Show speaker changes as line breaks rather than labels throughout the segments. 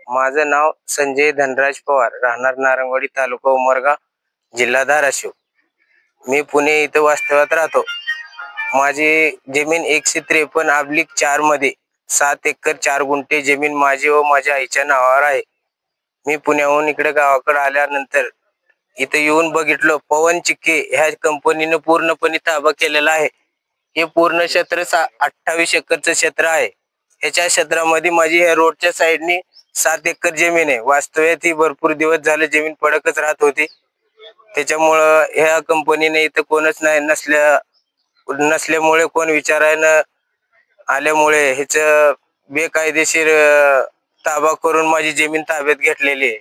माझं नाव संजय धनराज पवार, राहणार नारंगवाडी, तालुका उमरगा, जिल्हा धाराशिव. मी पुणे इथं वास्तव्यात राहतो. माझी जमीन 153/4 मध्ये 7 एकर 4 गुंठे जमीन माझी व माझ्या आईच्या नावावर आहे. मी पुण्याहून इकडे गावाकडे आल्यानंतर इथं येऊन बघितलं, पवन चिक्के ह्या कंपनीने पूर्णपणे ताबा केलेला आहे. हे पूर्ण क्षेत्र 28 एकरचं क्षेत्र आहे. ह्याच्या क्षेत्रामध्ये माझी ह्या रोडच्या साईडनी 7 एकर जमीन आहे. वास्तव्यात ही भरपूर दिवस झाले जमीन पडकच राहत होती. त्याच्यामुळं ह्या कंपनीने इथं कोणच नाही नसल्यामुळे कोण विचारायला आल्यामुळे ह्याच बेकायदेशीर ताबा करून माझी जमीन ताब्यात घेतलेली आहे.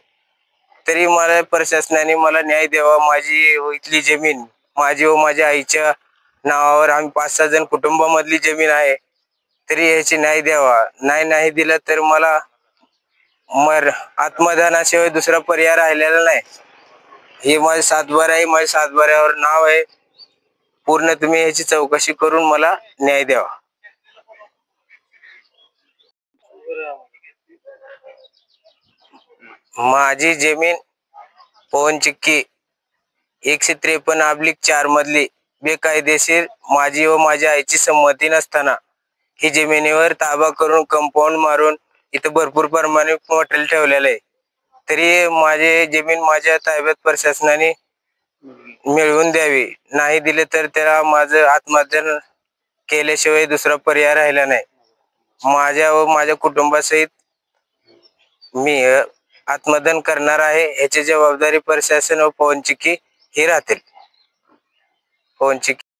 तरी मला प्रशासनाने मला न्याय द्यावा. माझी इथली जमीन माझी व माझ्या आईच्या नावावर, आम्ही 5-6 जण कुटुंबामधली जमीन आहे, तरी याची न्याय द्यावा. नाही दिलं तर मला आत्मदानाशिवाय दुसरा पर्याय राहिलेला नाही. हे माझे सातबारा आहे, माझ्या सातबाऱ्यावर नाव आहे. पूर्ण तुम्ही याची चौकशी करून मला न्याय द्यावा. माझी जमीन पवन चिक्के 153/4 मधली बेकायदेशीर माझी व माझ्या आईची संमती नसताना ही जमिनीवर ताबा करून कंपाऊंड मारून इथं भरपूर प्रमाणात हॉटेल ठेवलेलं आहे. तरी माझी जमीन माझ्या ताब्यात प्रशासनाने मिळवून द्यावी. नाही दिले तर त्याला माझं आत्मदान केल्याशिवाय दुसरा पर्याय राहिला नाही. माझ्या व माझ्या कुटुंबासहित मी आत्मदान करणार आहे. याची जबाबदारी प्रशासन व पवन चिक्के हे राहतील. पवन चिक्के